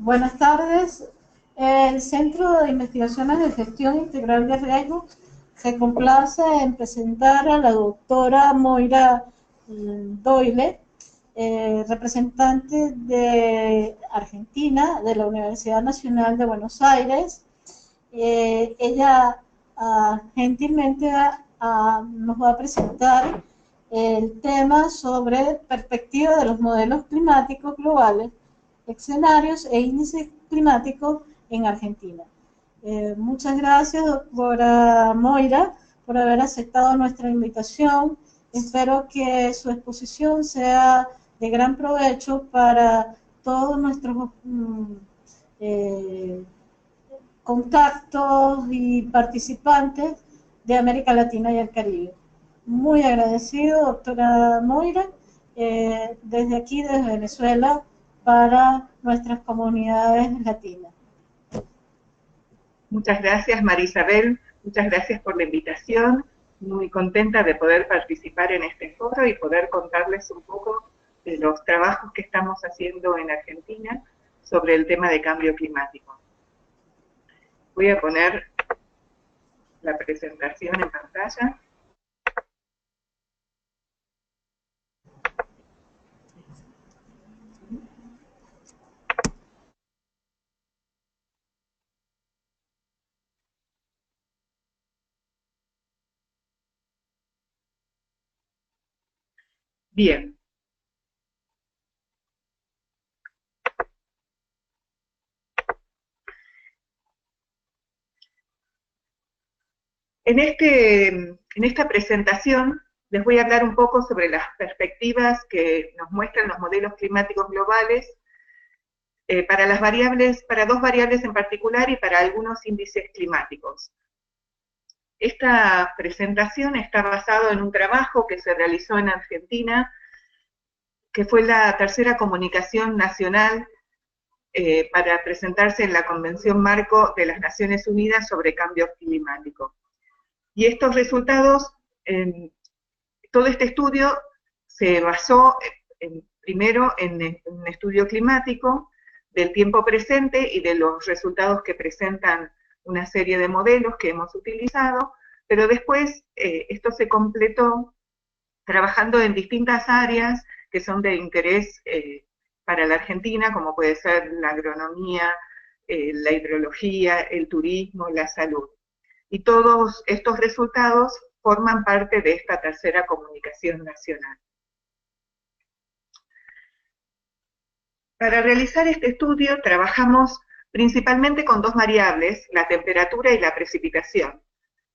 Buenas tardes. El Centro de Investigaciones de Gestión Integral de Riesgos se complace en presentar a la doctora Moira Doyle, representante de Argentina, de la Universidad Nacional de Buenos Aires. Ella gentilmente nos va a presentar el tema sobre perspectiva de los modelos climáticos globales, escenarios e índices climáticos en Argentina. Muchas gracias, doctora Moira, por haber aceptado nuestra invitación. Espero que su exposición sea de gran provecho para todos nuestros contactos y participantes de América Latina y el Caribe. Muy agradecido, doctora Moira, desde aquí, desde Venezuela, para nuestras comunidades latinas. Muchas gracias, María Isabel, muchas gracias por la invitación, muy contenta de poder participar en este foro y poder contarles un poco de los trabajos que estamos haciendo en Argentina sobre el tema de cambio climático. Voy a poner la presentación en pantalla. Bien. En esta presentación les voy a hablar un poco sobre las perspectivas que nos muestran los modelos climáticos globales para dos variables en particular y para algunos índices climáticos. Esta presentación está basada en un trabajo que se realizó en Argentina, que fue la tercera comunicación nacional para presentarse en la Convención Marco de las Naciones Unidas sobre Cambio Climático. Y estos resultados, todo este estudio se basó primero en un estudio climático del tiempo presente y de los resultados que presentan una serie de modelos que hemos utilizado, pero después esto se completó trabajando en distintas áreas que son de interés para la Argentina, como puede ser la agronomía, la hidrología, el turismo, la salud. Y todos estos resultados forman parte de esta tercera comunicación nacional. Para realizar este estudio trabajamos principalmente con dos variables, la temperatura y la precipitación.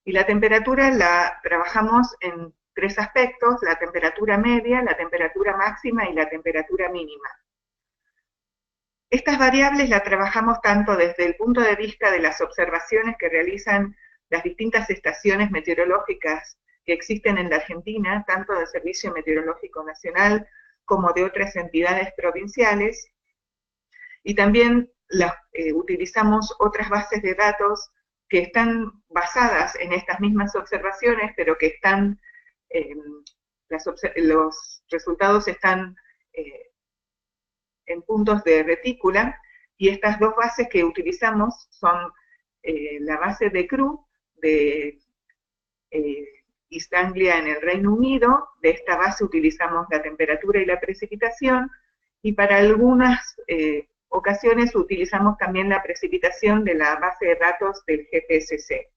Y la temperatura la trabajamos en tres aspectos: la temperatura media, la temperatura máxima y la temperatura mínima. Estas variables las trabajamos tanto desde el punto de vista de las observaciones que realizan las distintas estaciones meteorológicas que existen en la Argentina, tanto del Servicio Meteorológico Nacional como de otras entidades provinciales, y también utilizamos otras bases de datos que están basadas en estas mismas observaciones, pero que están, los resultados están en puntos de retícula, y estas dos bases que utilizamos son la base de CRU de East Anglia en el Reino Unido. De esta base utilizamos la temperatura y la precipitación, y para algunas ocasiones utilizamos también la precipitación de la base de datos del GPSC.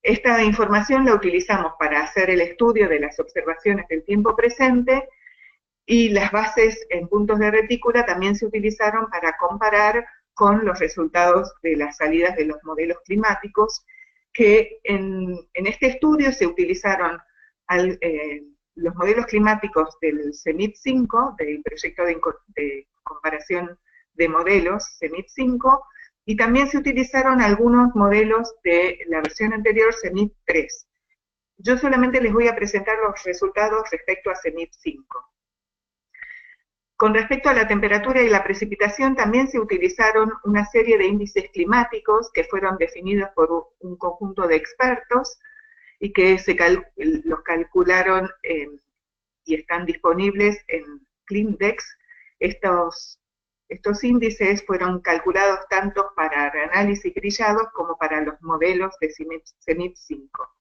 Esta información la utilizamos para hacer el estudio de las observaciones del tiempo presente, y las bases en puntos de retícula también se utilizaron para comparar con los resultados de las salidas de los modelos climáticos, que en este estudio se utilizaron los modelos climáticos del CEMIP5, del proyecto de comparación de modelos CEMIP5, y también se utilizaron algunos modelos de la versión anterior, CEMIP3. Yo solamente les voy a presentar los resultados respecto a CEMIP5. Con respecto a la temperatura y la precipitación, también se utilizaron una serie de índices climáticos que fueron definidos por un conjunto de expertos y que los calcularon y están disponibles en ClimDex. Estos Estos índices fueron calculados tanto para reanálisis grillados como para los modelos de CENIP 5.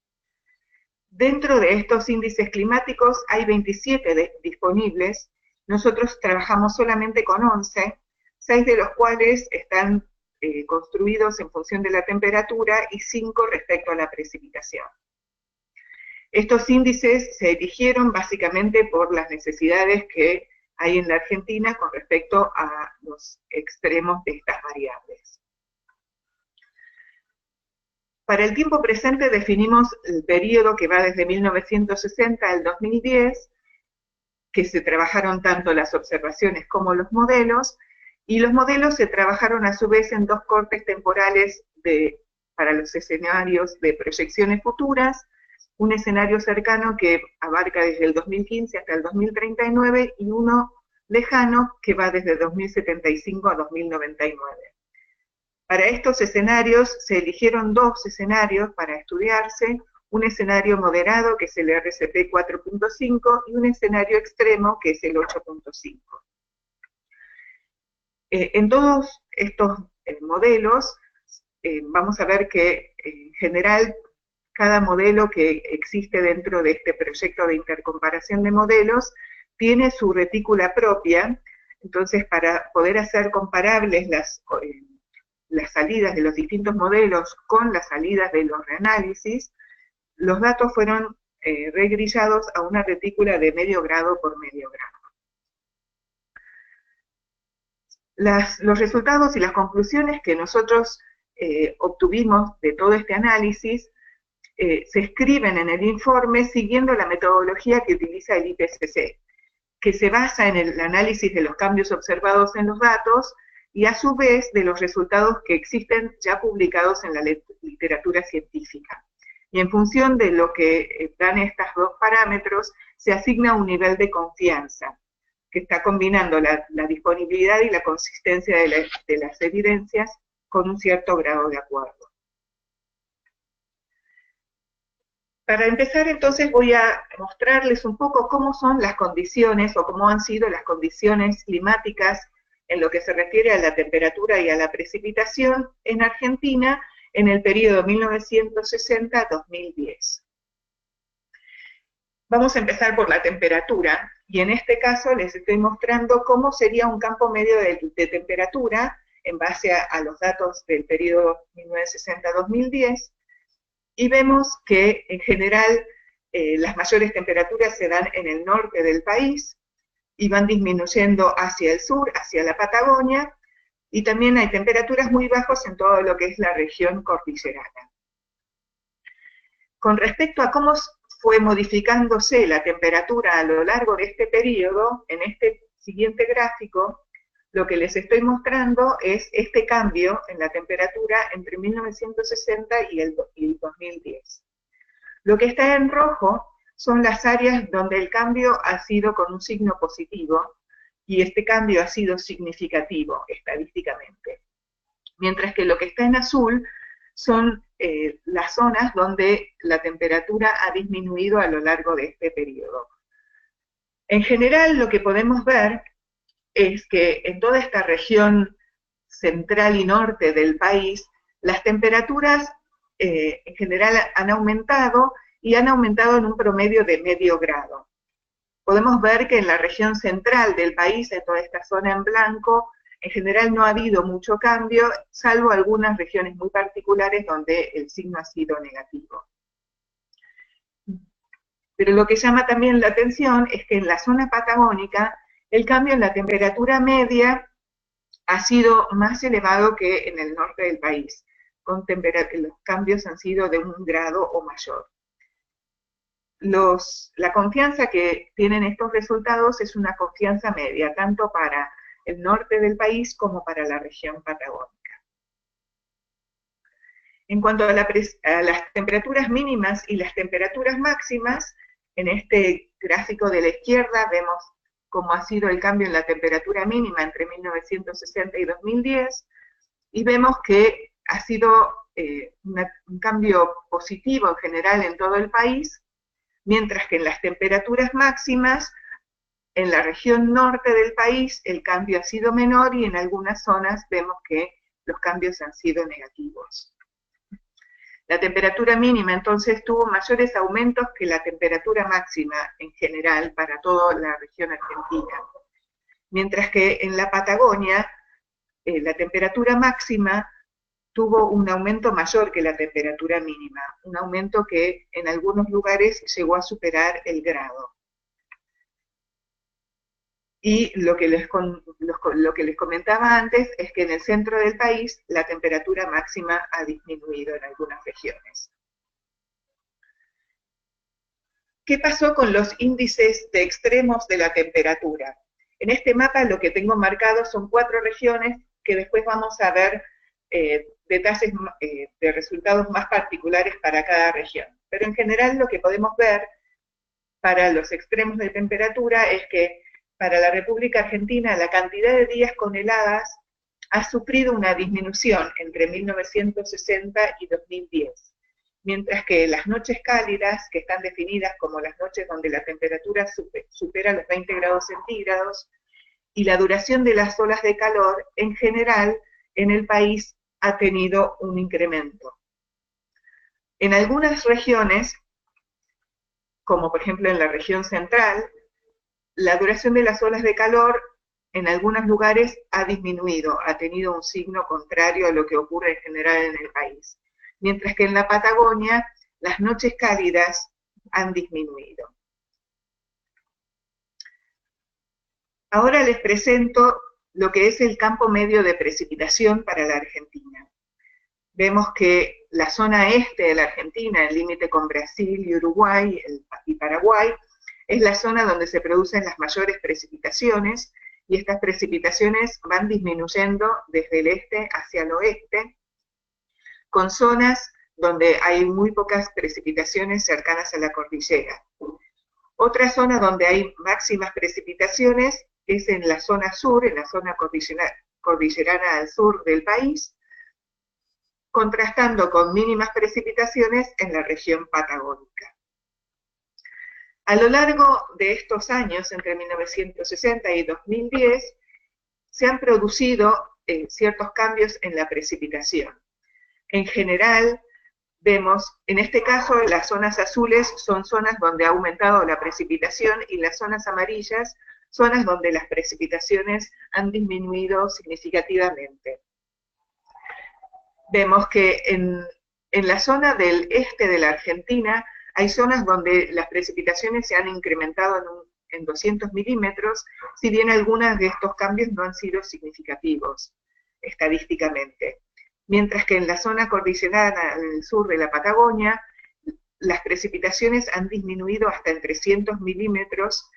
Dentro de estos índices climáticos hay 27 disponibles. Nosotros trabajamos solamente con 11, 6 de los cuales están construidos en función de la temperatura y 5 respecto a la precipitación. Estos índices se eligieron básicamente por las necesidades que hay en la Argentina con respecto a los extremos de estas variables. Para el tiempo presente definimos el periodo que va desde 1960 al 2010, que se trabajaron tanto las observaciones como los modelos, y los modelos se trabajaron a su vez en 2 cortes temporales para los escenarios de proyecciones futuras, un escenario cercano que abarca desde el 2015 hasta el 2039 y uno lejano que va desde 2075 a 2099. Para estos escenarios se eligieron 2 escenarios para estudiarse, un escenario moderado que es el RCP 4.5 y un escenario extremo que es el 8.5. En todos estos modelos vamos a ver que en general cada modelo que existe dentro de este proyecto de intercomparación de modelos tiene su retícula propia. Entonces, para poder hacer comparables las salidas de los distintos modelos con las salidas de los reanálisis, los datos fueron regrillados a una retícula de medio grado por medio grado. Los resultados y las conclusiones que nosotros obtuvimos de todo este análisis se escriben en el informe siguiendo la metodología que utiliza el IPCC, que se basa en el análisis de los cambios observados en los datos y a su vez de los resultados que existen ya publicados en la literatura científica. Y en función de lo que dan estos 2 parámetros, se asigna un nivel de confianza, que está combinando la disponibilidad y la consistencia de las evidencias con un cierto grado de acuerdo. Para empezar, entonces, voy a mostrarles un poco cómo son las condiciones o cómo han sido las condiciones climáticas en lo que se refiere a la temperatura y a la precipitación en Argentina en el periodo 1960-2010. Vamos a empezar por la temperatura, y en este caso les estoy mostrando cómo sería un campo medio de temperatura en base a los datos del periodo 1960-2010, y vemos que en general las mayores temperaturas se dan en el norte del país y van disminuyendo hacia el sur, hacia la Patagonia, y también hay temperaturas muy bajas en todo lo que es la región cordillerana. Con respecto a cómo fue modificándose la temperatura a lo largo de este periodo, en este siguiente gráfico, lo que les estoy mostrando es este cambio en la temperatura entre 1960 y el 2010. Lo que está en rojo son las áreas donde el cambio ha sido con un signo positivo, y este cambio ha sido significativo estadísticamente. Mientras que lo que está en azul son las zonas donde la temperatura ha disminuido a lo largo de este periodo. En general, lo que podemos ver es que en toda esta región central y norte del país, las temperaturas en general han aumentado, y han aumentado en un promedio de medio grado. Podemos ver que en la región central del país, en toda esta zona en blanco, en general no ha habido mucho cambio, salvo algunas regiones muy particulares donde el signo ha sido negativo. Pero lo que llama también la atención es que en la zona patagónica, el cambio en la temperatura media ha sido más elevado que en el norte del país. Los cambios han sido de 1 grado o mayor. La confianza que tienen estos resultados es una confianza media, tanto para el norte del país como para la región patagónica. En cuanto a las temperaturas mínimas y las temperaturas máximas, en este gráfico de la izquierda vemos cómo ha sido el cambio en la temperatura mínima entre 1960 y 2010, y vemos que ha sido un cambio positivo en general en todo el país, mientras que en las temperaturas máximas En la región norte del país el cambio ha sido menor y en algunas zonas vemos que los cambios han sido negativos. La temperatura mínima entonces tuvo mayores aumentos que la temperatura máxima en general para toda la región argentina. Mientras que en la Patagonia la temperatura máxima tuvo un aumento mayor que la temperatura mínima, un aumento que en algunos lugares llegó a superar el grado. Y lo que les comentaba antes es que en el centro del país la temperatura máxima ha disminuido en algunas regiones. ¿Qué pasó con los índices de extremos de la temperatura? En este mapa lo que tengo marcado son 4 regiones que después vamos a ver detalles de resultados más particulares para cada región. Pero en general lo que podemos ver para los extremos de temperatura es que para la República Argentina la cantidad de días con heladas ha sufrido una disminución entre 1960 y 2010, mientras que las noches cálidas, que están definidas como las noches donde la temperatura supera los 20 grados centígrados, y la duración de las olas de calor, en general, en el país ha tenido un incremento. En algunas regiones, como por ejemplo en la región central, la duración de las olas de calor en algunos lugares ha disminuido, ha tenido un signo contrario a lo que ocurre en general en el país. Mientras que en la Patagonia, las noches cálidas han disminuido. Ahora les presento lo que es el campo medio de precipitación para la Argentina. Vemos que la zona este de la Argentina, el límite con Brasil y Uruguay y Paraguay, es la zona donde se producen las mayores precipitaciones, y estas precipitaciones van disminuyendo desde el este hacia el oeste, con zonas donde hay muy pocas precipitaciones cercanas a la cordillera. Otra zona donde hay máximas precipitaciones es en la zona sur, en la zona cordillerana al sur del país, contrastando con mínimas precipitaciones en la región patagónica. A lo largo de estos años, entre 1960 y 2010, se han producido ciertos cambios en la precipitación. En general, vemos, en este caso, las zonas azules son zonas donde ha aumentado la precipitación y las zonas amarillas, zonas donde las precipitaciones han disminuido significativamente. Vemos que en la zona del este de la Argentina hay zonas donde las precipitaciones se han incrementado en 200 milímetros, si bien algunos de estos cambios no han sido significativos estadísticamente. Mientras que en la zona cordillerana al sur de la Patagonia, las precipitaciones han disminuido hasta en 300 milímetros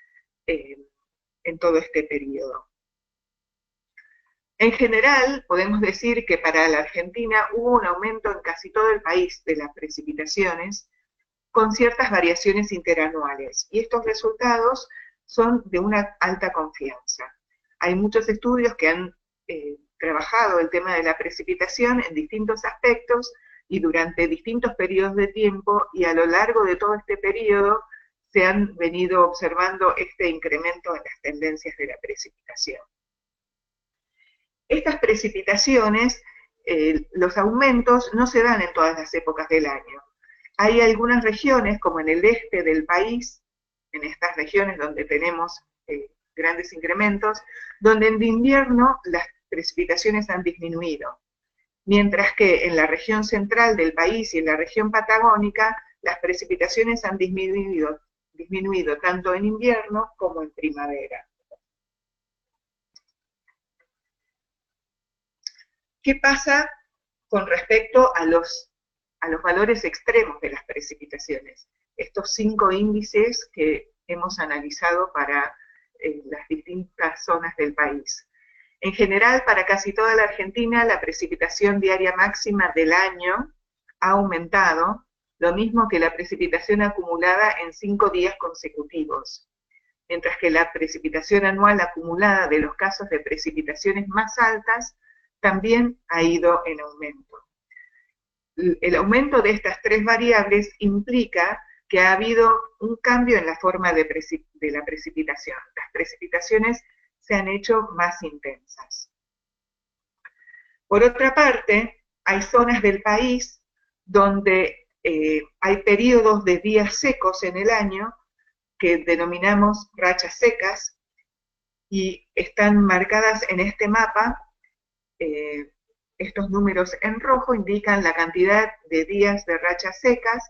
en todo este periodo. En general, podemos decir que para la Argentina hubo un aumento en casi todo el país de las precipitaciones, con ciertas variaciones interanuales, y estos resultados son de una alta confianza. Hay muchos estudios que han trabajado el tema de la precipitación en distintos aspectos y durante distintos periodos de tiempo, y a lo largo de todo este periodo se han venido observando este incremento en las tendencias de la precipitación. Estas precipitaciones, los aumentos no se dan en todas las épocas del año. Hay algunas regiones, como en el este del país, en estas regiones donde tenemos grandes incrementos, donde en invierno las precipitaciones han disminuido, mientras que en la región central del país y en la región patagónica las precipitaciones han disminuido tanto en invierno como en primavera. ¿Qué pasa con respecto a los valores extremos de las precipitaciones? Estos 5 índices que hemos analizado para las distintas zonas del país. En general, para casi toda la Argentina, la precipitación diaria máxima del año ha aumentado, lo mismo que la precipitación acumulada en 5 días consecutivos, mientras que la precipitación anual acumulada de los casos de precipitaciones más altas también ha ido en aumento. El aumento de estas 3 variables implica que ha habido un cambio en la forma de la precipitación. Las precipitaciones se han hecho más intensas. Por otra parte, hay zonas del país donde hay periodos de días secos en el año que denominamos rachas secas y están marcadas en este mapa. Estos números en rojo indican la cantidad de días de rachas secas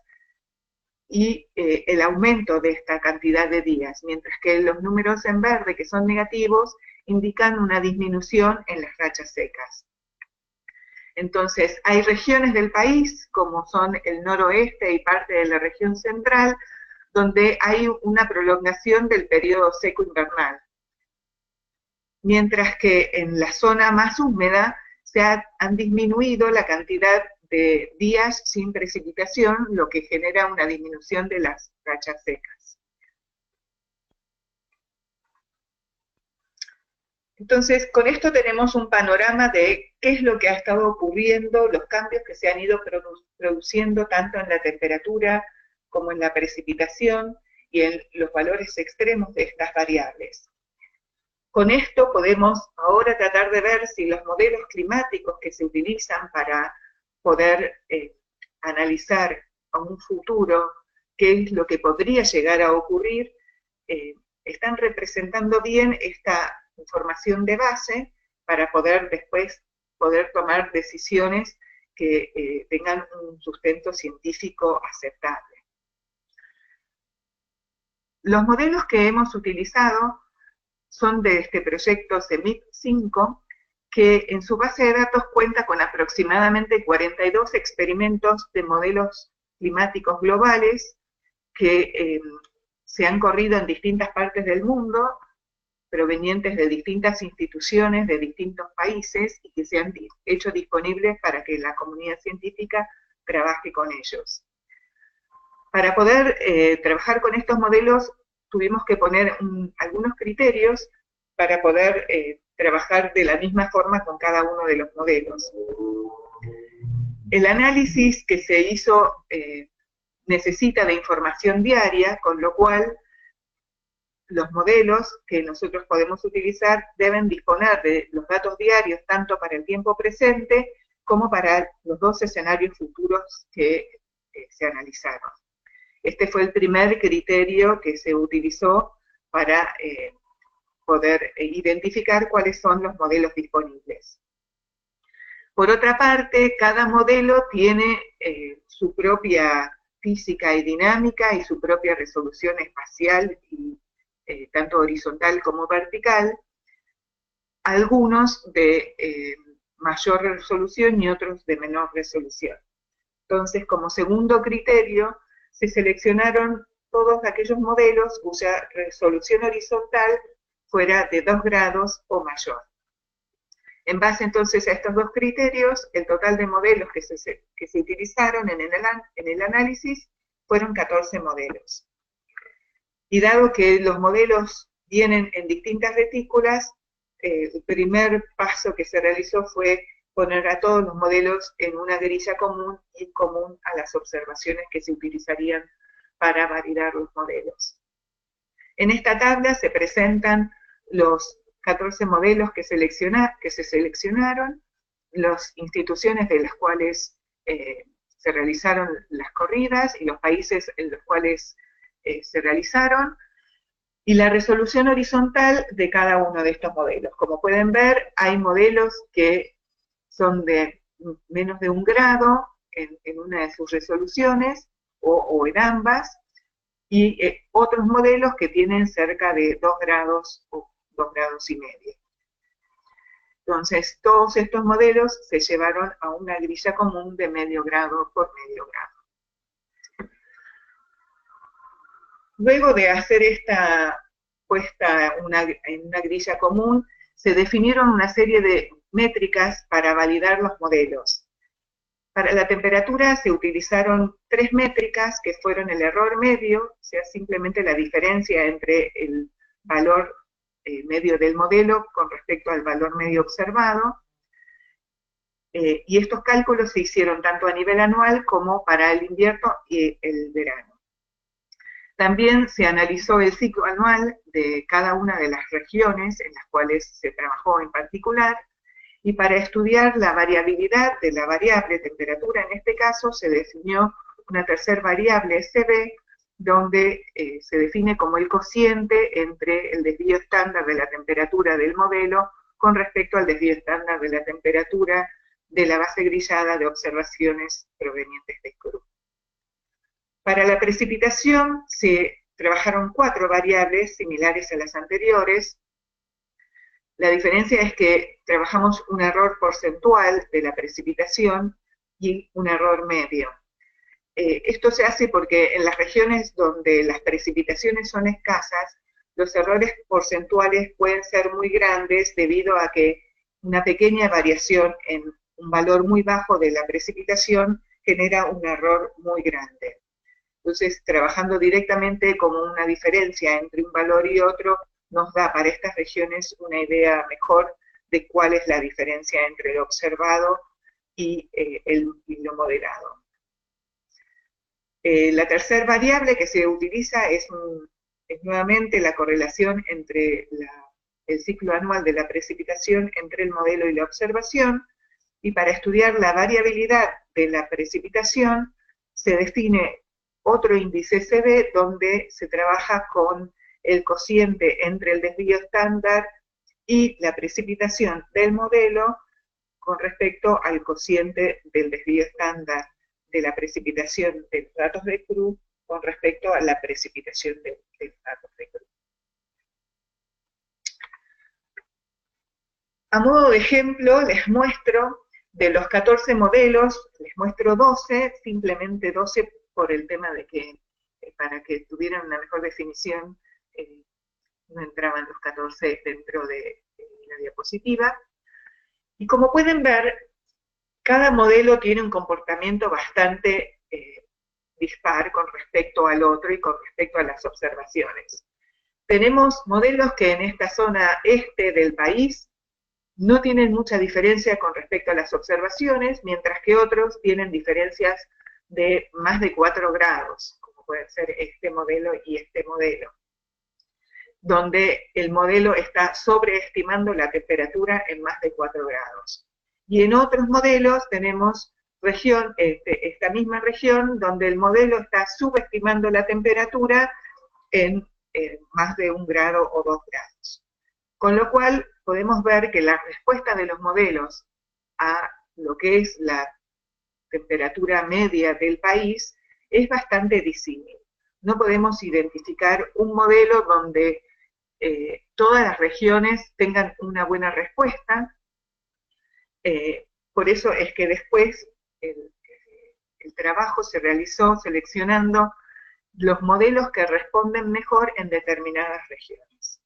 y el aumento de esta cantidad de días, mientras que los números en verde, que son negativos, indican una disminución en las rachas secas. Entonces, hay regiones del país, como son el noroeste y parte de la región central, donde hay una prolongación del periodo seco invernal. Mientras que en la zona más húmeda han disminuido la cantidad de días sin precipitación, lo que genera una disminución de las rachas secas. Entonces, con esto tenemos un panorama de qué es lo que ha estado ocurriendo, los cambios que se han ido produciendo tanto en la temperatura como en la precipitación y en los valores extremos de estas variables. Con esto podemos ahora tratar de ver si los modelos climáticos que se utilizan para poder analizar a un futuro qué es lo que podría llegar a ocurrir, están representando bien esta información de base para poder después tomar decisiones que tengan un sustento científico aceptable. Los modelos que hemos utilizado son de este proyecto CEMIC 5, que en su base de datos cuenta con aproximadamente 42 experimentos de modelos climáticos globales que se han corrido en distintas partes del mundo, provenientes de distintas instituciones de distintos países y que se han hecho disponibles para que la comunidad científica trabaje con ellos. Para poder trabajar con estos modelos tuvimos que poner algunos criterios para poder trabajar de la misma forma con cada uno de los modelos. El análisis que se hizo necesita de información diaria, con lo cual los modelos que nosotros podemos utilizar deben disponer de los datos diarios tanto para el tiempo presente como para los dos escenarios futuros que se analizaron. Este fue el primer criterio que se utilizó para poder identificar cuáles son los modelos disponibles. Por otra parte, cada modelo tiene su propia física y dinámica y su propia resolución espacial, y, tanto horizontal como vertical, algunos de mayor resolución y otros de menor resolución. Entonces, como segundo criterio, se seleccionaron todos aquellos modelos cuya resolución horizontal fuera de 2 grados o mayor. En base entonces a estos dos criterios, el total de modelos que se utilizaron en el análisis fueron 14 modelos. Y dado que los modelos vienen en distintas retículas, el primer paso que se realizó fue poner a todos los modelos en una grilla común y común a las observaciones que se utilizarían para validar los modelos. En esta tabla se presentan los 14 modelos que se seleccionaron, las instituciones de las cuales se realizaron las corridas y los países en los cuales se realizaron, y la resolución horizontal de cada uno de estos modelos. Como pueden ver, hay modelos que son de menos de 1 grado en una de sus resoluciones o en ambas, y otros modelos que tienen cerca de 2 grados o 2 grados y medio. Entonces, todos estos modelos se llevaron a una grilla común de medio grado por medio grado. Luego de hacer esta puesta en una grilla común, se definieron una serie de métricas para validar los modelos. Para la temperatura se utilizaron 3 métricas que fueron el error medio, o sea, simplemente la diferencia entre el valor medio del modelo con respecto al valor medio observado, y estos cálculos se hicieron tanto a nivel anual como para el invierno y el verano. También se analizó el ciclo anual de cada una de las regiones en las cuales se trabajó en particular, y para estudiar la variabilidad de la variable temperatura, en este caso, se definió una tercera variable, SB, donde se define como el cociente entre el desvío estándar de la temperatura del modelo con respecto al desvío estándar de la temperatura de la base grillada de observaciones provenientes de CRU. Para la precipitación se trabajaron 4 variables similares a las anteriores. La diferencia es que trabajamos un error porcentual de la precipitación y un error medio. Esto se hace porque en las regiones donde las precipitaciones son escasas, los errores porcentuales pueden ser muy grandes debido a que una pequeña variación en un valor muy bajo de la precipitación genera un error muy grande. Entonces, trabajando directamente como una diferencia entre un valor y otro, nos da para estas regiones una idea mejor de cuál es la diferencia entre lo observado y lo modelado. La tercera variable que se utiliza es nuevamente la correlación entre el ciclo anual de la precipitación entre el modelo y la observación, y para estudiar la variabilidad de la precipitación se define otro índice CB donde se trabaja con el cociente entre el desvío estándar y la precipitación del modelo con respecto al cociente del desvío estándar de la precipitación de los datos de CRU con respecto a la precipitación de los datos de CRU. A modo de ejemplo, les muestro de los 14 modelos, les muestro 12, simplemente 12 por el tema de que, para que tuvieran una mejor definición, no entraban los 14 dentro de la diapositiva. Y como pueden ver, cada modelo tiene un comportamiento bastante dispar con respecto al otro y con respecto a las observaciones. Tenemos modelos que en esta zona este del país no tienen mucha diferencia con respecto a las observaciones, mientras que otros tienen diferencias de más de 4 grados, como pueden ser este modelo y este modelo, donde el modelo está sobreestimando la temperatura en más de 4 grados. Y en otros modelos tenemos esta misma región donde el modelo está subestimando la temperatura en más de 1 grado o 2 grados. Con lo cual podemos ver que la respuesta de los modelos a lo que es la temperatura media del país es bastante disímil. No podemos identificar un modelo donde todas las regiones tengan una buena respuesta. Por eso es que después el trabajo se realizó seleccionando los modelos que responden mejor en determinadas regiones.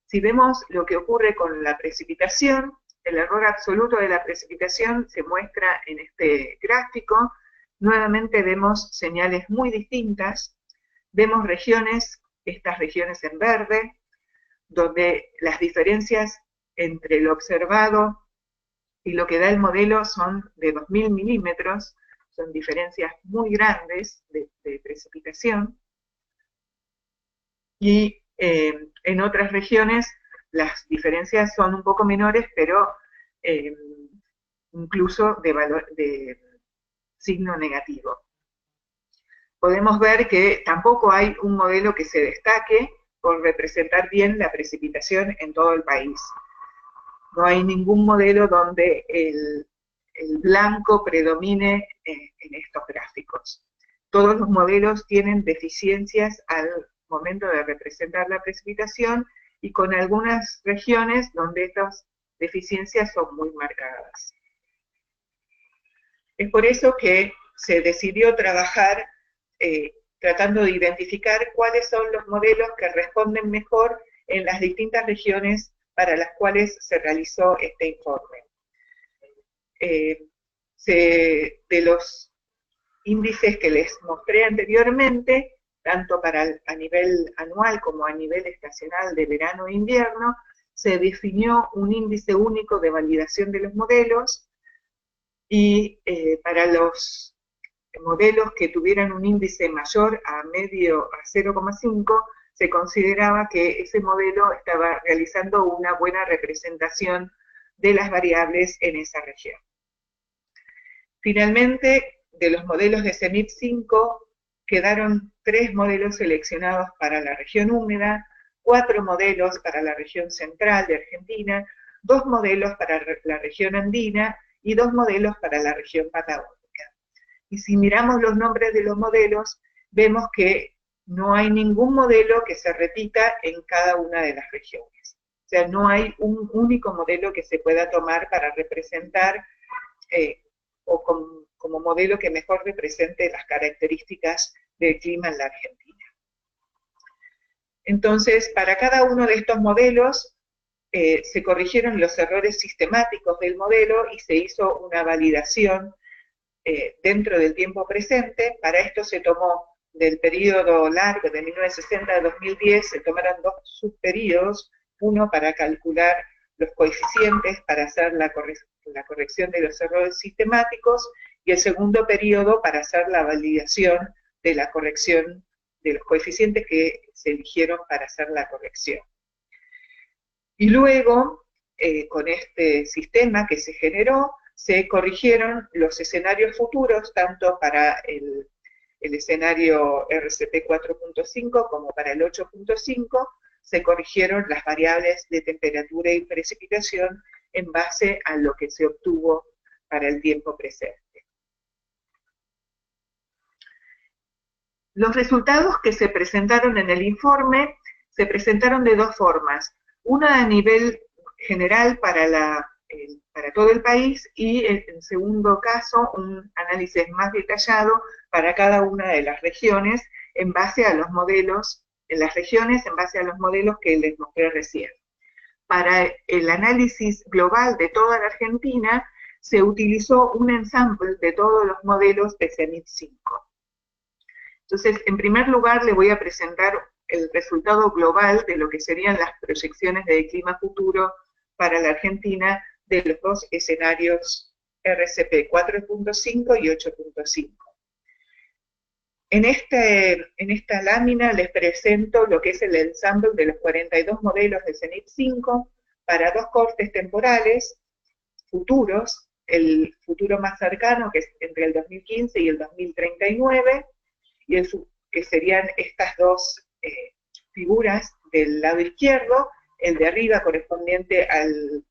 Si vemos lo que ocurre con la precipitación, el error absoluto de la precipitación se muestra en este gráfico. Nuevamente vemos señales muy distintas. Vemos regiones, estas regiones en verde, donde las diferencias entre lo observado y lo que da el modelo son de 2000 milímetros, son diferencias muy grandes de precipitación. Y en otras regiones las diferencias son un poco menores, pero incluso de signo negativo. Podemos ver que tampoco hay un modelo que se destaque por representar bien la precipitación en todo el país. No hay ningún modelo donde el blanco predomine en estos gráficos. Todos los modelos tienen deficiencias al momento de representar la precipitación y con algunas regiones donde estas deficiencias son muy marcadas. Es por eso que se decidió trabajar tratando de identificar cuáles son los modelos que responden mejor en las distintas regiones para las cuales se realizó este informe. De los índices que les mostré anteriormente, tanto a nivel anual como a nivel estacional de verano e invierno, se definió un índice único de validación de los modelos y para los modelos que tuvieran un índice mayor a medio, a 0,5, se consideraba que ese modelo estaba realizando una buena representación de las variables en esa región. Finalmente, de los modelos de CENIP 5, quedaron 3 modelos seleccionados para la región húmeda, 4 modelos para la región central de Argentina, 2 modelos para la región andina y 2 modelos para la región patagónica. Y si miramos los nombres de los modelos, vemos que no hay ningún modelo que se repita en cada una de las regiones. O sea, no hay un único modelo que se pueda tomar para representar o como modelo que mejor represente las características del clima en la Argentina. Entonces, para cada uno de estos modelos se corrigieron los errores sistemáticos del modelo y se hizo una validación dentro del tiempo presente. Para esto se tomó del periodo largo de 1960 a 2010, se tomaron 2 subperiodos, uno para calcular los coeficientes para hacer la corrección de los errores sistemáticos y el segundo periodo para hacer la validación de la corrección de los coeficientes que se eligieron para hacer la corrección. Y luego, con este sistema que se generó, se corrigieron los escenarios futuros, tanto para el escenario RCP 4.5 como para el 8.5, se corrigieron las variables de temperatura y precipitación en base a lo que se obtuvo para el tiempo presente. Los resultados que se presentaron en el informe se presentaron de 2 formas. Una a nivel general para todo el país y en segundo caso un análisis más detallado para cada una de las regiones en base a los modelos, en las regiones en base a los modelos que les mostré recién. Para el análisis global de toda la Argentina se utilizó un ensamble de todos los modelos de CENIP 5. Entonces, en primer lugar le voy a presentar el resultado global de lo que serían las proyecciones de clima futuro para la Argentina de los 2 escenarios RCP 4.5 y 8.5. En esta lámina les presento lo que es el ensamble de los 42 modelos de CENIP 5 para 2 cortes temporales futuros, el futuro más cercano, que es entre el 2015 y el 2039, y que serían estas 2 figuras del lado izquierdo, el de arriba correspondiente al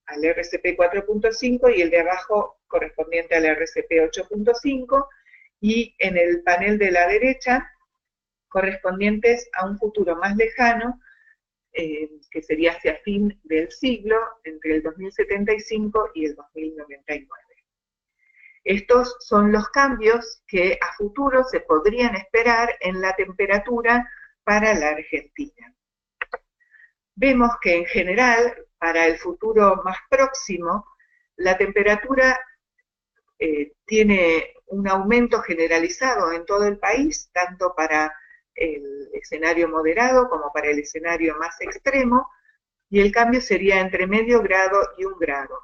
RCP 4.5 y el de abajo correspondiente al RCP 8.5, y en el panel de la derecha correspondientes a un futuro más lejano, que sería hacia fin del siglo, entre el 2075 y el 2099. Estos son los cambios que a futuro se podrían esperar en la temperatura para la Argentina. Vemos que en general, para el futuro más próximo, la temperatura tiene un aumento generalizado en todo el país, tanto para el escenario moderado como para el escenario más extremo, y el cambio sería entre medio grado y 1 grado.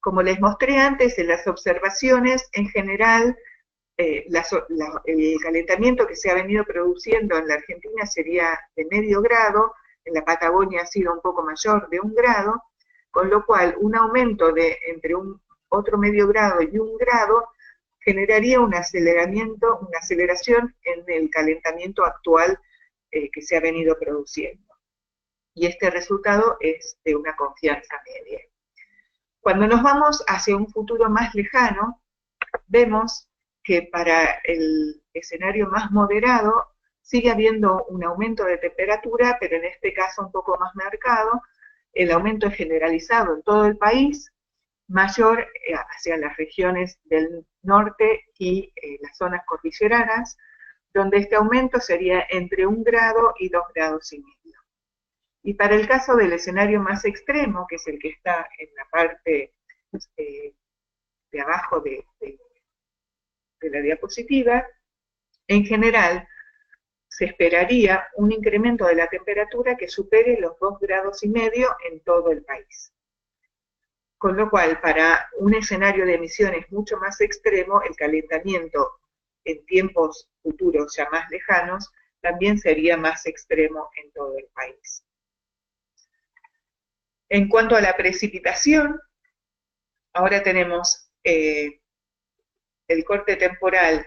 Como les mostré antes en las observaciones, en general, el calentamiento que se ha venido produciendo en la Argentina sería de medio grado, en la Patagonia ha sido un poco mayor de 1 grado, con lo cual un aumento de entre otro medio grado y 1 grado generaría un aceleración en el calentamiento actual que se ha venido produciendo. Y este resultado es de una confianza media. Cuando nos vamos hacia un futuro más lejano, vemos que para el escenario más moderado sigue habiendo un aumento de temperatura, pero en este caso un poco más marcado. El aumento es generalizado en todo el país, mayor hacia las regiones del norte y las zonas cordilleranas, donde este aumento sería entre 1 grado y 2 grados y medio. Y para el caso del escenario más extremo, que es el que está en la parte de abajo de la diapositiva, en general se esperaría un incremento de la temperatura que supere los 2 grados y medio en todo el país. Con lo cual, para un escenario de emisiones mucho más extremo, el calentamiento en tiempos futuros ya más lejanos también sería más extremo en todo el país. En cuanto a la precipitación, ahora tenemos el corte temporal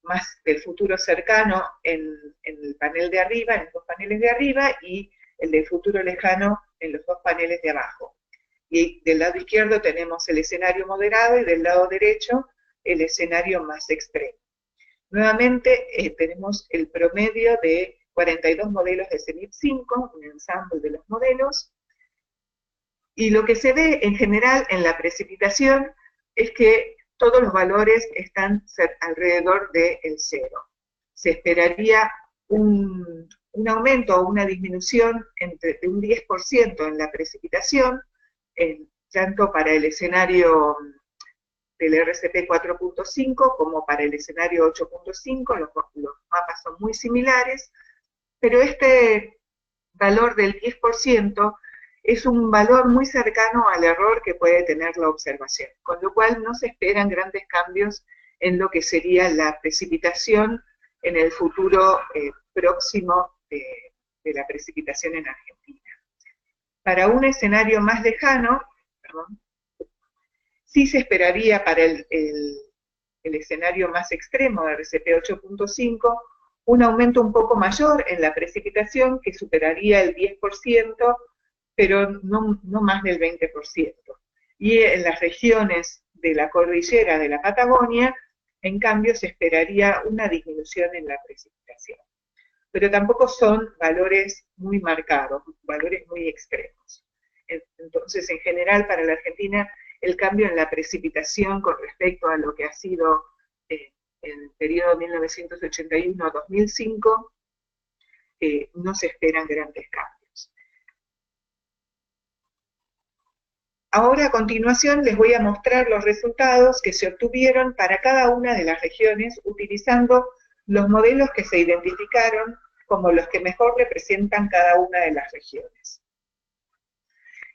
más del futuro cercano en el panel de arriba, en los dos paneles de arriba, y el del futuro lejano en los dos paneles de abajo. Y del lado izquierdo tenemos el escenario moderado y del lado derecho el escenario más extremo. Nuevamente tenemos el promedio de 42 modelos de CENIP 5, un ensamble de los modelos, y lo que se ve en general en la precipitación es que todos los valores están alrededor del cero. Se esperaría un aumento o una disminución de un 10% en la precipitación, tanto para el escenario del RCP 4.5 como para el escenario 8.5, los mapas son muy similares, pero este valor del 10% es un valor muy cercano al error que puede tener la observación, con lo cual no se esperan grandes cambios en lo que sería la precipitación en el futuro próximo de la precipitación en Argentina. Para un escenario más lejano, sí se esperaría para el escenario más extremo de RCP 8.5 un aumento un poco mayor en la precipitación que superaría el 10%, pero no más del 20%. Y en las regiones de la cordillera de la Patagonia, en cambio, se esperaría una disminución en la precipitación. Pero tampoco son valores muy marcados, valores muy extremos. Entonces, en general, para la Argentina, el cambio en la precipitación con respecto a lo que ha sido en el periodo 1981-2005, no se esperan grandes cambios. Ahora, a continuación, les voy a mostrar los resultados que se obtuvieron para cada una de las regiones utilizando los modelos que se identificaron como los que mejor representan cada una de las regiones.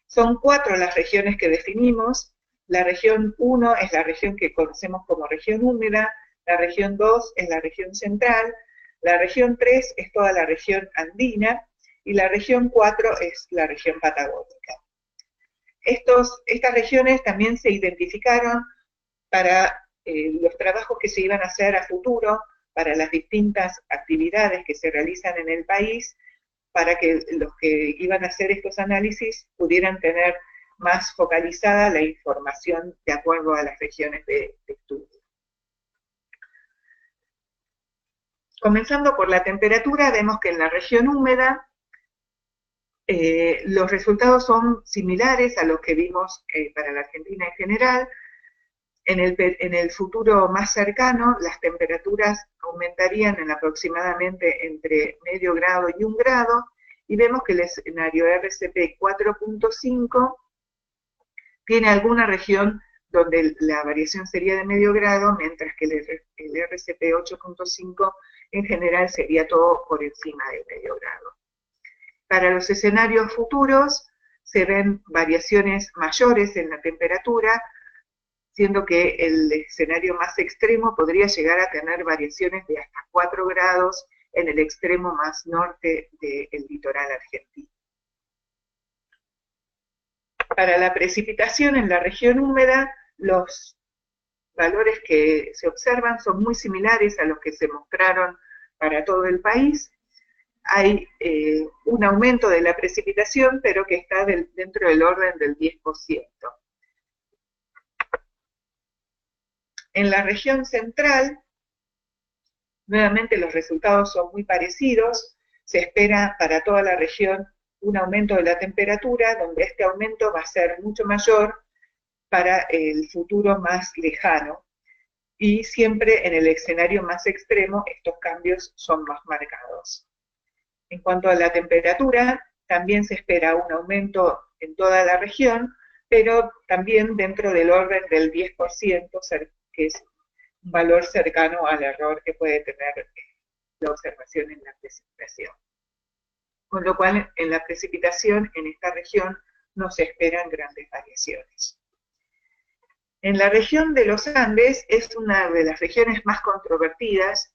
Son 4 las regiones que definimos. La región 1 es la región que conocemos como región húmeda, la región 2 es la región central, la región 3 es toda la región andina y la región 4 es la región patagónica. Estas regiones también se identificaron para los trabajos que se iban a hacer a futuro, para las distintas actividades que se realizan en el país, para que los que iban a hacer estos análisis pudieran tener más focalizada la información de acuerdo a las regiones de estudio. Comenzando por la temperatura, vemos que en la región húmeda los resultados son similares a los que vimos para la Argentina en general. En el futuro más cercano, las temperaturas aumentarían en aproximadamente entre medio grado y 1 grado, y vemos que el escenario RCP 4.5 tiene alguna región donde la variación sería de medio grado, mientras que el RCP 8.5 en general sería todo por encima de medio grado. Para los escenarios futuros se ven variaciones mayores en la temperatura, siendo que el escenario más extremo podría llegar a tener variaciones de hasta 4 grados en el extremo más norte del litoral argentino. Para la precipitación en la región húmeda, los valores que se observan son muy similares a los que se mostraron para todo el país. Hay un aumento de la precipitación, pero que está dentro del orden del 10%. En la región central, nuevamente los resultados son muy parecidos. Se espera para toda la región un aumento de la temperatura, donde este aumento va a ser mucho mayor para el futuro más lejano. Y siempre en el escenario más extremo estos cambios son más marcados. En cuanto a la temperatura, también se espera un aumento en toda la región, pero también dentro del orden del 10%, que es un valor cercano al error que puede tener la observación en la precipitación. Con lo cual, en la precipitación en esta región no se esperan grandes variaciones. En la región de los Andes es una de las regiones más controvertidas.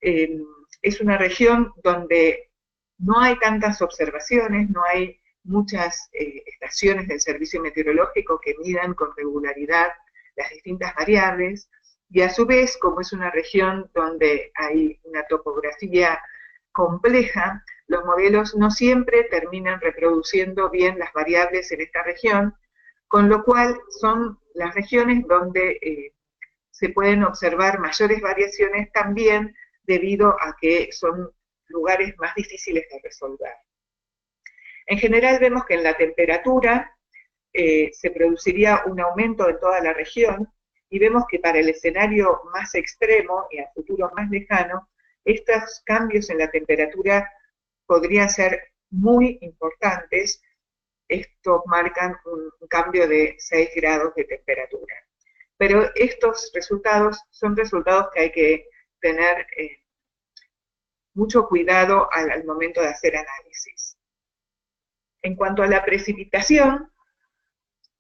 Es una región donde no hay tantas observaciones, no hay muchas estaciones del servicio meteorológico que midan con regularidad las distintas variables, y a su vez, como es una región donde hay una topografía compleja, los modelos no siempre terminan reproduciendo bien las variables en esta región, con lo cual son las regiones donde se pueden observar mayores variaciones también debido a que son lugares más difíciles de resolver. En general vemos que en la temperatura se produciría un aumento en toda la región, y vemos que para el escenario más extremo y a futuro más lejano, estos cambios en la temperatura podrían ser muy importantes. Estos marcan un cambio de 6 grados de temperatura. Pero estos resultados son resultados que hay que tener mucho cuidado al momento de hacer análisis. En cuanto a la precipitación,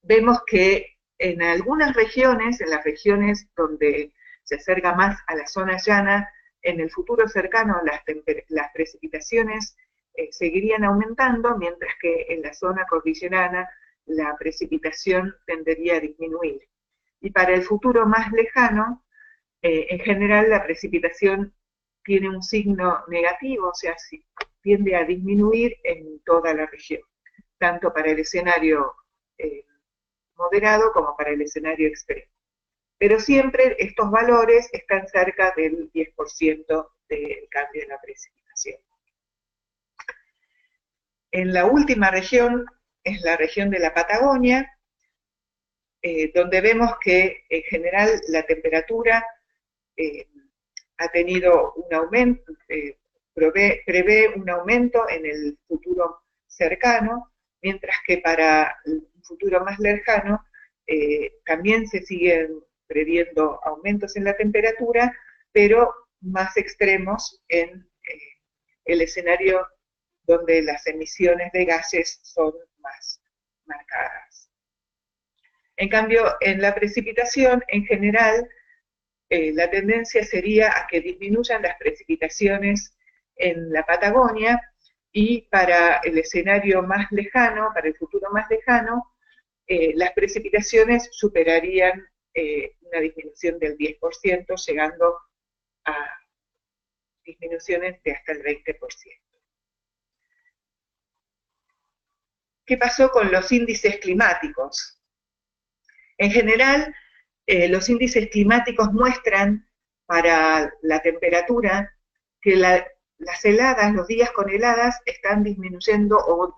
vemos que en algunas regiones, en las regiones donde se acerca más a la zona llana, en el futuro cercano las precipitaciones seguirían aumentando, mientras que en la zona cordillerana la precipitación tendería a disminuir. Y para el futuro más lejano, en general la precipitación tiene un signo negativo, o sea, tiende a disminuir en toda la región, tanto para el escenario moderado como para el escenario extremo. Pero siempre estos valores están cerca del 10% del cambio en la precipitación. En la última región es la región de la Patagonia, donde vemos que en general la temperatura ha tenido un aumento, prevé un aumento en el futuro cercano, mientras que para un futuro más lejano también se siguen previendo aumentos en la temperatura, pero más extremos en el escenario donde las emisiones de gases son más marcadas. En cambio, en la precipitación, en general, la tendencia sería a que disminuyan las precipitaciones en la Patagonia, y para el escenario más lejano, para el futuro más lejano, las precipitaciones superarían una disminución del 10%, llegando a disminuciones de hasta el 20%. ¿Qué pasó con los índices climáticos? En general, los índices climáticos muestran para la temperatura que las heladas, los días con heladas, están disminuyendo o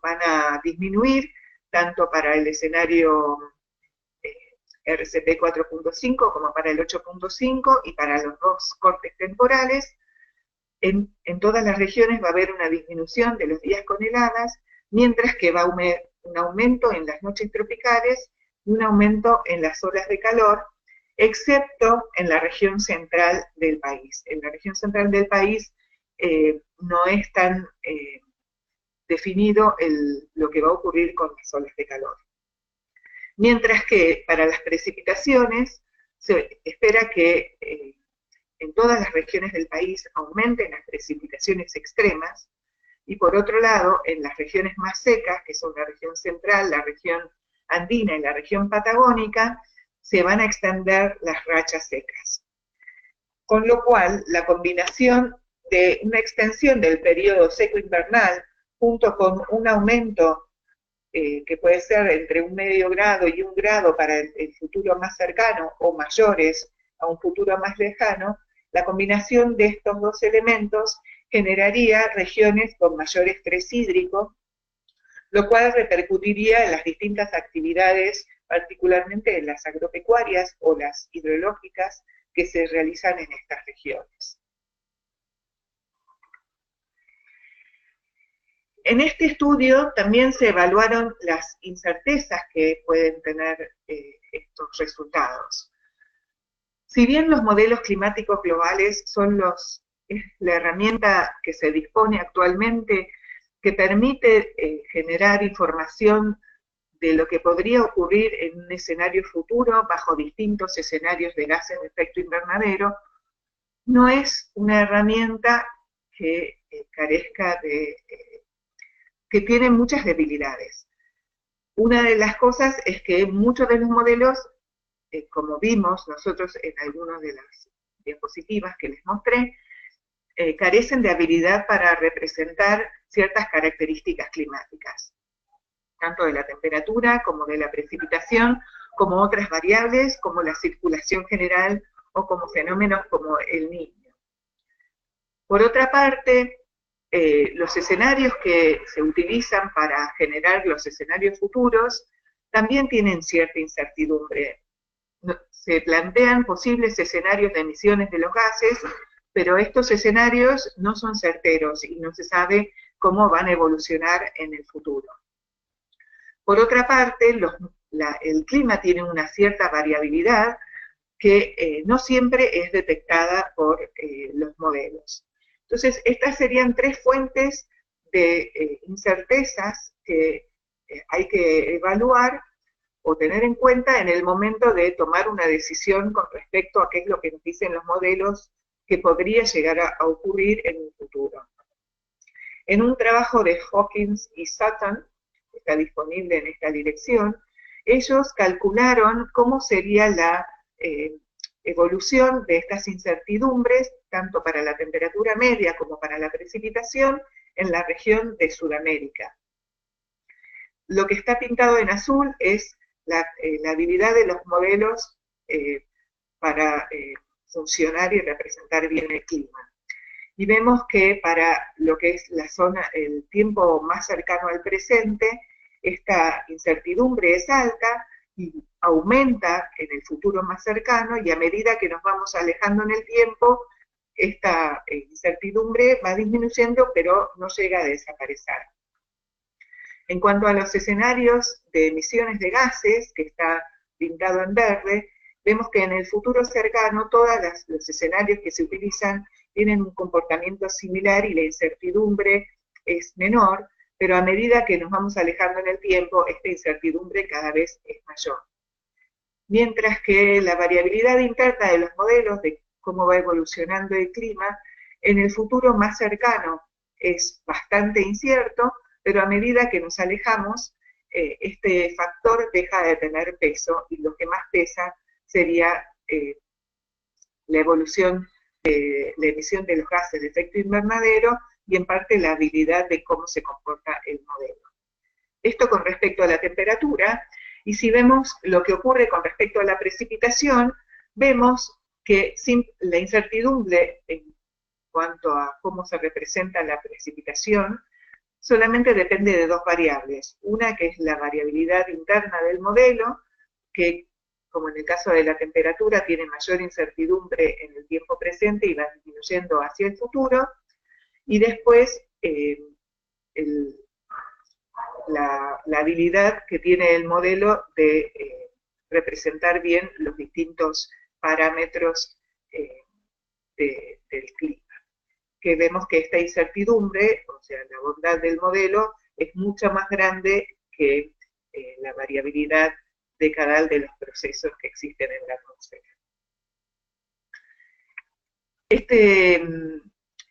van a disminuir tanto para el escenario RCP 4.5 como para el 8.5 y para los dos cortes temporales. En todas las regiones va a haber una disminución de los días con heladas, mientras que va a haber un aumento en las noches tropicales y un aumento en las olas de calor, excepto en la región central del país. En la región central del país no es tan definido lo que va a ocurrir con las olas de calor. Mientras que para las precipitaciones se espera que en todas las regiones del país aumenten las precipitaciones extremas, y por otro lado, en las regiones más secas, que son la región central, la región andina y la región patagónica, se van a extender las rachas secas. Con lo cual, la combinación de una extensión del periodo seco invernal, junto con un aumento que puede ser entre 0,5 grado y 1 grado para el futuro más cercano, o mayores a un futuro más lejano, la combinación de estos dos elementos generaría regiones con mayor estrés hídrico, lo cual repercutiría en las distintas actividades, particularmente en las agropecuarias o las hidrológicas que se realizan en estas regiones. En este estudio también se evaluaron las incertezas que pueden tener estos resultados. Si bien los modelos climáticos globales son la herramienta que se dispone actualmente que permite generar información de lo que podría ocurrir en un escenario futuro bajo distintos escenarios de gases de efecto invernadero, no es una herramienta que carezca de, que tiene muchas debilidades. Una de las cosas es que muchos de los modelos, como vimos nosotros en algunas de las diapositivas que les mostré, carecen de habilidad para representar ciertas características climáticas, tanto de la temperatura como de la precipitación, como otras variables como la circulación general o como fenómenos como el Niño. Por otra parte, los escenarios que se utilizan para generar los escenarios futuros también tienen cierta incertidumbre. Se plantean posibles escenarios de emisiones de los gases, pero estos escenarios no son certeros y no se sabe cómo van a evolucionar en el futuro. Por otra parte, el clima tiene una cierta variabilidad que no siempre es detectada por los modelos. Entonces, estas serían tres fuentes de incertezas que hay que evaluar o tener en cuenta en el momento de tomar una decisión con respecto a qué es lo que nos dicen los modelos que podría llegar a ocurrir en un futuro. En un trabajo de Hawkins y Sutton, que está disponible en esta dirección, ellos calcularon cómo sería la evolución de estas incertidumbres, tanto para la temperatura media como para la precipitación, en la región de Sudamérica. Lo que está pintado en azul es la habilidad de los modelos para funcionar y representar bien el clima. Y vemos que para lo que es la zona, el tiempo más cercano al presente, esta incertidumbre es alta y aumenta en el futuro más cercano, y a medida que nos vamos alejando en el tiempo, esta incertidumbre va disminuyendo, pero no llega a desaparecer. En cuanto a los escenarios de emisiones de gases, que está pintado en verde, vemos que en el futuro cercano todos los escenarios que se utilizan tienen un comportamiento similar y la incertidumbre es menor, pero a medida que nos vamos alejando en el tiempo, esta incertidumbre cada vez es mayor. Mientras que la variabilidad interna de los modelos de cómo va evolucionando el clima, en el futuro más cercano es bastante incierto, pero a medida que nos alejamos, este factor deja de tener peso, y lo que más pesa sería la evolución de la emisión de los gases de efecto invernadero y en parte la habilidad de cómo se comporta el modelo. Esto con respecto a la temperatura, y si vemos lo que ocurre con respecto a la precipitación, vemos que la incertidumbre en cuanto a cómo se representa la precipitación solamente depende de dos variables. Una, que es la variabilidad interna del modelo, que como en el caso de la temperatura tiene mayor incertidumbre en el tiempo presente y va disminuyendo hacia el futuro, y después la habilidad que tiene el modelo de representar bien los distintos parámetros del clima. Que vemos que esta incertidumbre, o sea, la bondad del modelo, es mucho más grande que la variabilidad decadal de los procesos que existen en la atmósfera. Este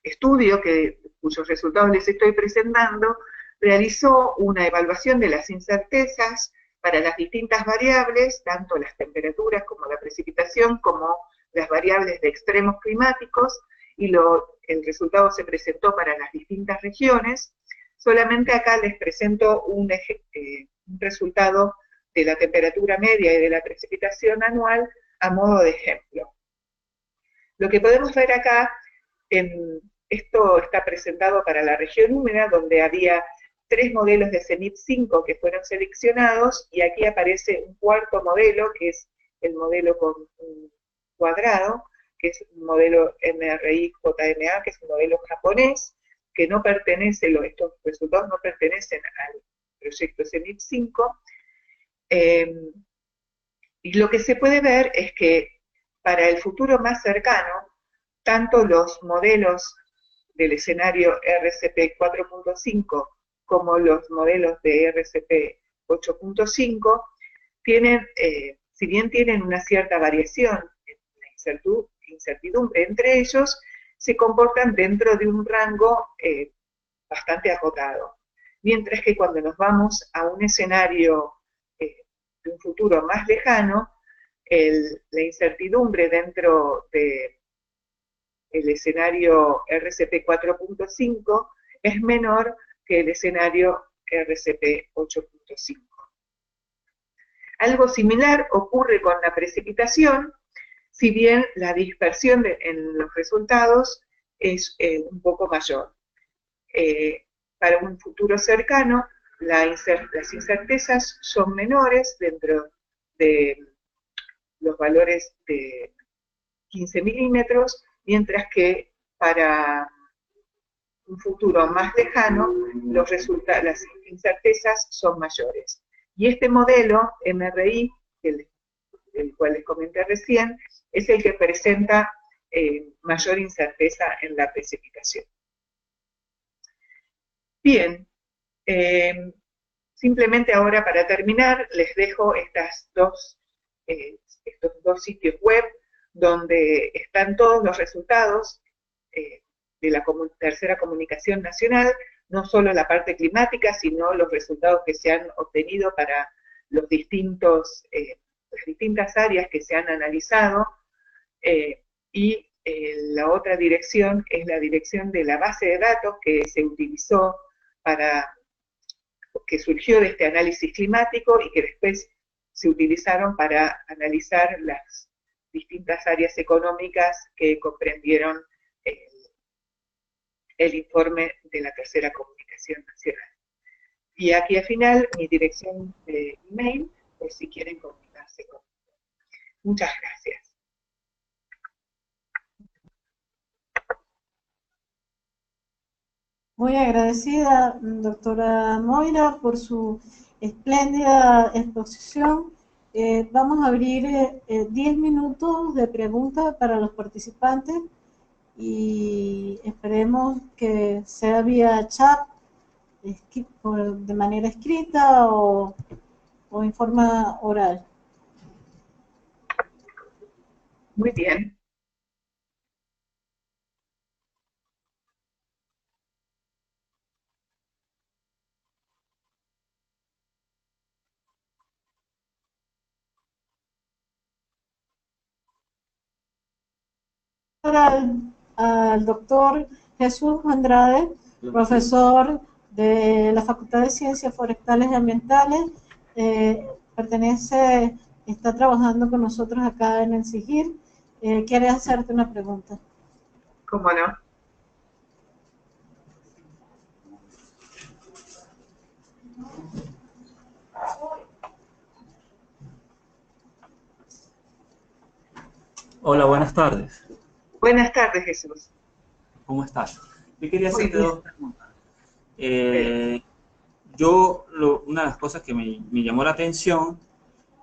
estudio, cuyos resultados les estoy presentando, realizó una evaluación de las incertezas para las distintas variables, tanto las temperaturas como la precipitación, como las variables de extremos climáticos, y el resultado se presentó para las distintas regiones. Solamente acá les presento un resultado de la temperatura media y de la precipitación anual a modo de ejemplo. Lo que podemos ver acá, esto está presentado para la región húmeda, donde había 3 modelos de CENIP 5 que fueron seleccionados, y aquí aparece un cuarto modelo, que es el modelo con un cuadrado, que es un modelo MRI-JMA, que es un modelo japonés, que no pertenece, estos resultados no pertenecen al proyecto CENIP 5, y lo que se puede ver es que para el futuro más cercano, tanto los modelos del escenario RCP 4.5 como los modelos de RCP 8.5, tienen, si bien tienen una cierta variación en la incertidumbre entre ellos, se comportan dentro de un rango bastante acotado. Mientras que cuando nos vamos a un escenario de un futuro más lejano, la incertidumbre dentro del escenario RCP 4.5 es menor que el escenario RCP 8.5. Algo similar ocurre con la precipitación, si bien la dispersión en los resultados es un poco mayor. Para un futuro cercano, las incertezas son menores dentro de los valores de 15 milímetros, mientras que para un futuro más lejano, las incertezas son mayores. Y este modelo MRI, el cual les comenté recién, es el que presenta mayor incerteza en la precipitación. Bien, simplemente ahora para terminar les dejo estos dos sitios web donde están todos los resultados de la tercera comunicación nacional, no solo la parte climática, sino los resultados que se han obtenido para las distintas áreas que se han analizado, y la otra dirección es la dirección de la base de datos que se utilizó que surgió de este análisis climático y que después se utilizaron para analizar las distintas áreas económicas que comprendieron el informe de la tercera comunicación nacional. Y aquí al final mi dirección de email, por si quieren comunicarse conmigo. Muchas gracias. Muy agradecida, doctora Moira, por su espléndida exposición. Vamos a abrir 10 minutos de preguntas para los participantes y esperemos que sea vía chat, de manera escrita o en forma oral. Muy bien. Al doctor Jesús Andrade, profesor de la Facultad de Ciencias Forestales y Ambientales, está trabajando con nosotros acá en el SIGIR. ¿Quiere hacerte una pregunta? ¿Cómo no? Hola, buenas tardes. Buenas tardes, Jesús. ¿Cómo estás? Yo quería Muy hacerte bien. dos preguntas. Una de las cosas que me llamó la atención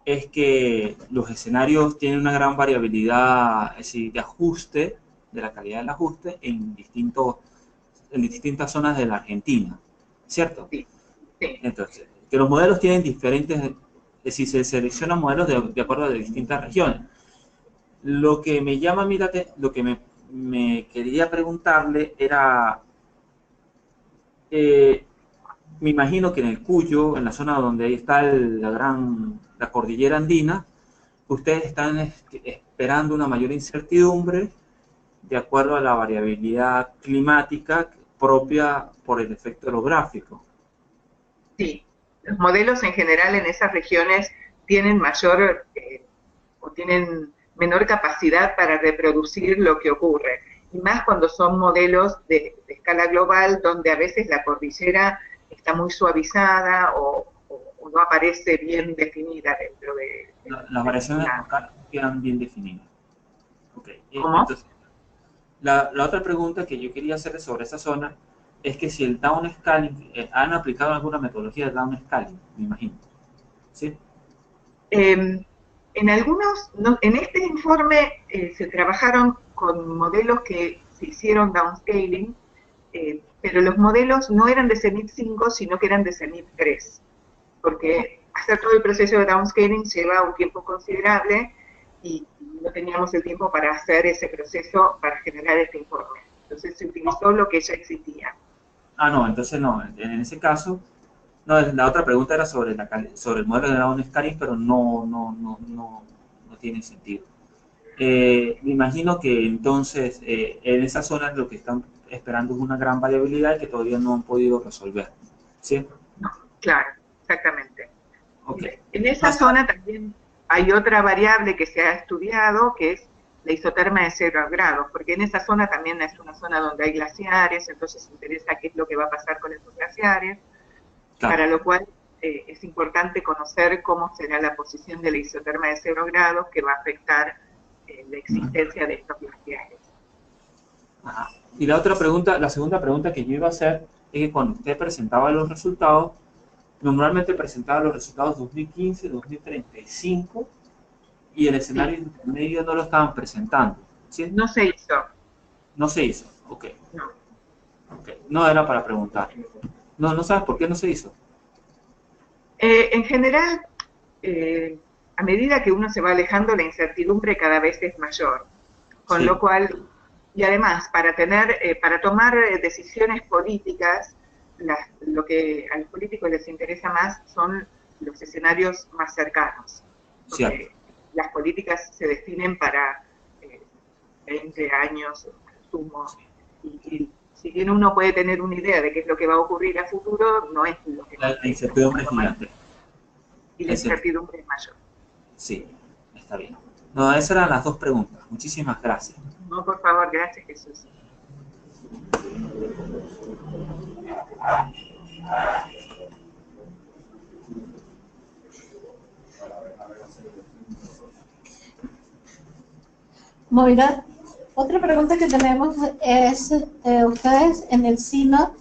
es que los escenarios tienen una gran variabilidad, es decir, de ajuste, de la calidad del ajuste en distintas zonas de la Argentina, ¿cierto? Sí, sí. Entonces, que los modelos tienen diferentes, es decir, se seleccionan modelos de acuerdo a distintas regiones. Lo que me llama a mí, lo que me quería preguntarle era, me imagino que en el Cuyo, en la zona donde está la cordillera andina, ustedes están esperando una mayor incertidumbre de acuerdo a la variabilidad climática propia por el efecto orográfico. Sí, los modelos en general en esas regiones tienen o tienen menor capacidad para reproducir lo que ocurre, y más cuando son modelos de escala global, donde a veces la cordillera está muy suavizada o no aparece bien definida dentro de... Las variaciones locales quedan bien definidas. Okay. ¿Cómo? Entonces, la otra pregunta que yo quería hacerle sobre esa zona es que si el downscaling, han aplicado alguna metodología de downscaling, me imagino. ¿Sí? En este informe se trabajaron con modelos que se hicieron downscaling, pero los modelos no eran de CENIP 5, sino que eran de CENIP 3, porque hacer todo el proceso de downscaling lleva un tiempo considerable y no teníamos el tiempo para hacer ese proceso para generar este informe. Entonces se utilizó lo que ya existía. Ah, no, entonces no, en ese caso, no, la otra pregunta era sobre, sobre el modelo de downscaling, pero no tiene sentido. Me imagino que entonces en esa zona lo que están esperando es una gran variabilidad que todavía no han podido resolver, ¿sí? No, claro, exactamente. Okay. En esa zona también hay otra variable que se ha estudiado, que es la isoterma de 0 grados, porque en esa zona también es una zona donde hay glaciares, entonces interesa qué es lo que va a pasar con esos glaciares, claro. Para lo cual es importante conocer cómo será la posición de la isoterma de 0 grados que va a afectar la existencia de estos glaciares. Ajá. Y la otra pregunta, la segunda pregunta que yo iba a hacer es que cuando usted presentaba los resultados, normalmente presentaba los resultados 2015, 2035 y el escenario intermedio no lo estaban presentando, ¿sí? No se hizo. No se hizo, ok. No. Okay. No era para preguntar. No sabes por qué no se hizo. En general, a medida que uno se va alejando, la incertidumbre cada vez es mayor. Con lo cual, y además, para tomar decisiones políticas, lo que a los políticos les interesa más son los escenarios más cercanos. Porque las políticas se definen para 20 años, sumo, y si bien uno puede tener una idea de qué es lo que va a ocurrir a futuro, no es lo que... La incertidumbre es gigante. Y la incertidumbre es mayor. Sí, está bien. No, esas eran las dos preguntas. Muchísimas gracias. No, por favor, gracias, Jesús. Moira, otra pregunta que tenemos es, ustedes en el CIMA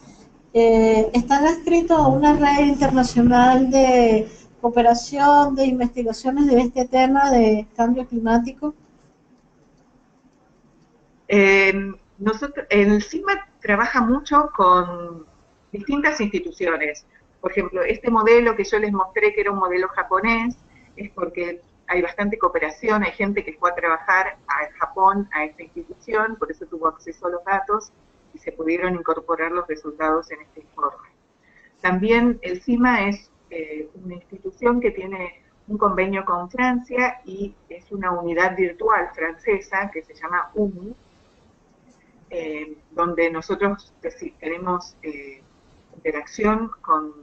están adscritos a una red internacional de cooperación, de investigaciones de este tema de cambio climático. El CIMA trabaja mucho con distintas instituciones. Por ejemplo, este modelo que yo les mostré, que era un modelo japonés, es porque hay bastante cooperación, hay gente que fue a trabajar a Japón, a esta institución, por eso tuvo acceso a los datos y se pudieron incorporar los resultados en este informe. También el CIMA es una institución que tiene un convenio con Francia y es una unidad virtual francesa que se llama UMI, donde nosotros tenemos interacción con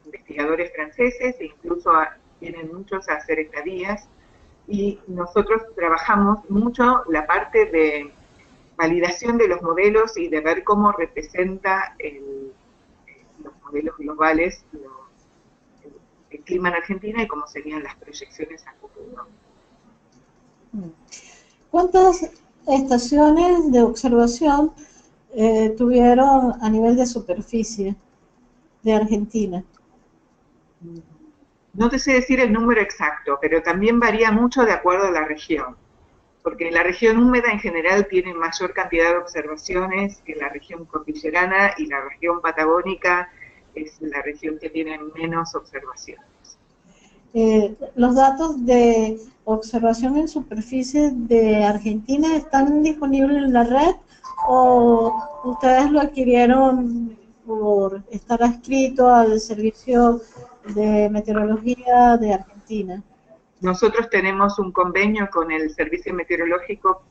investigadores franceses e incluso vienen muchos a hacer estadías, y nosotros trabajamos mucho la parte de validación de los modelos y de ver cómo representa los modelos globales el clima en Argentina y cómo serían las proyecciones a futuro. ¿Cuántas estaciones de observación tuvieron a nivel de superficie de Argentina? No te sé decir el número exacto, pero también varía mucho de acuerdo a la región, porque la región húmeda en general tiene mayor cantidad de observaciones que la región cordillerana, y la región patagónica es la región que tiene menos observaciones. ¿Los datos de observación en superficie de Argentina están disponibles en la red o ustedes lo adquirieron por estar adscrito al Servicio de Meteorología de Argentina? Nosotros tenemos un convenio con el Servicio Meteorológico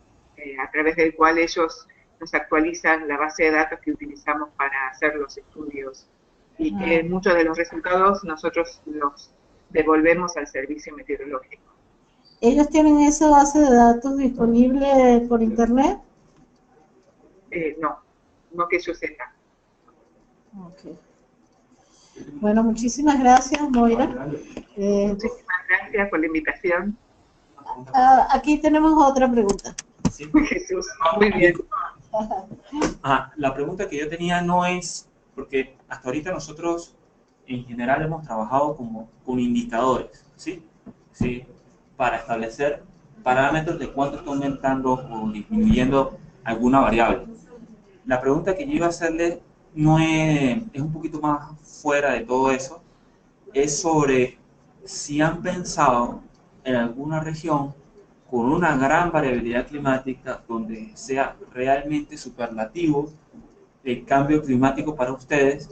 a través del cual ellos nos actualizan la base de datos que utilizamos para hacer los estudios, y que muchos de los resultados nosotros los devolvemos al Servicio Meteorológico. ¿Ellos tienen esa base de datos disponible por internet? No que yo sepa. Okay. Bueno, muchísimas gracias, Moira. Muchísimas gracias por la invitación. Aquí tenemos otra pregunta. ¿Sí? Jesús, muy bien. La pregunta que yo tenía no es, porque hasta ahorita nosotros en general hemos trabajado con indicadores, ¿sí? ¿Sí? Para establecer parámetros de cuánto está aumentando o disminuyendo alguna variable. La pregunta que yo iba a hacerle no es un poquito más fuera de todo eso, es sobre si han pensado en alguna región con una gran variabilidad climática donde sea realmente superlativo el cambio climático para ustedes,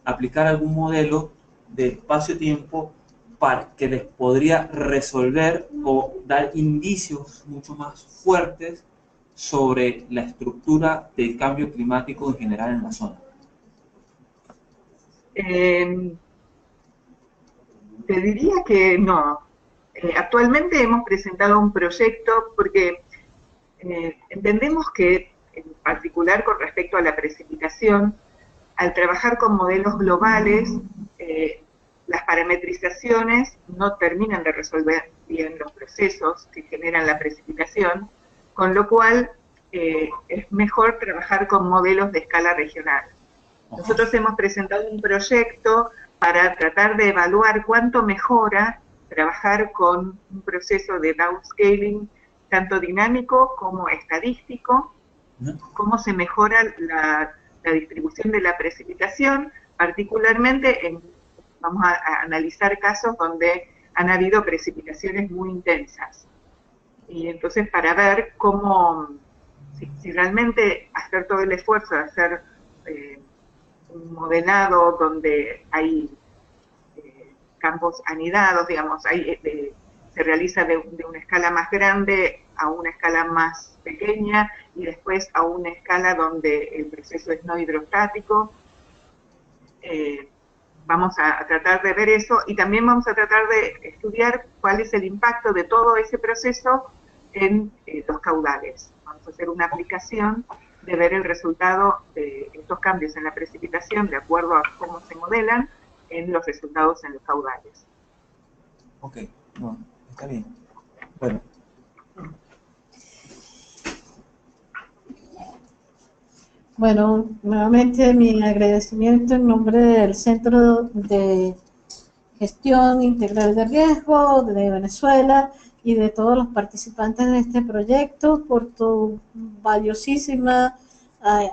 aplicar algún modelo de espacio-tiempo para que les podría resolver o dar indicios mucho más fuertes sobre la estructura del cambio climático en general en la zona. Te diría que no. Actualmente hemos presentado un proyecto porque entendemos que, en particular con respecto a la precipitación, al trabajar con modelos globales, las parametrizaciones no terminan de resolver bien los procesos que generan la precipitación, con lo cual es mejor trabajar con modelos de escala regional. Nosotros hemos presentado un proyecto para tratar de evaluar cuánto mejora trabajar con un proceso de downscaling tanto dinámico como estadístico, cómo se mejora la distribución de la precipitación, particularmente vamos a analizar casos donde han habido precipitaciones muy intensas. Y entonces para ver cómo, si realmente hacer todo el esfuerzo de hacer un modelado donde hay campos anidados, digamos, se realiza de una escala más grande a una escala más pequeña y después a una escala donde el proceso es no hidrostático. Vamos a tratar de ver eso y también vamos a tratar de estudiar cuál es el impacto de todo ese proceso en los caudales. Vamos a hacer una aplicación de ver el resultado de estos cambios en la precipitación de acuerdo a cómo se modelan en los resultados en los caudales. Ok, bueno, está bien. Bueno. Bueno, nuevamente mi agradecimiento en nombre del Centro de Gestión Integral de Riesgo de Venezuela y de todos los participantes de este proyecto por tu valiosísima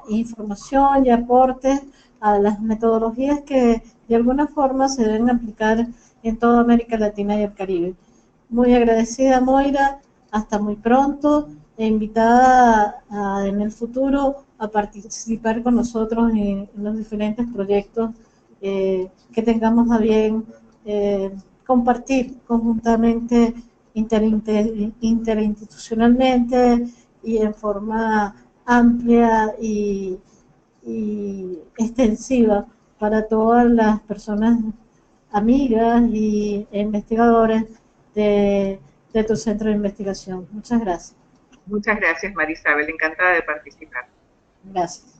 información y aportes a las metodologías que de alguna forma se deben aplicar en toda América Latina y el Caribe. Muy agradecida, Moira, hasta muy pronto, e invitada en el futuro a participar con nosotros en los diferentes proyectos que tengamos a bien compartir conjuntamente interinstitucionalmente y en forma amplia y extensiva para todas las personas amigas y investigadores de tu centro de investigación. Muchas gracias. Muchas gracias, Marisabel. Encantada de participar. Gracias.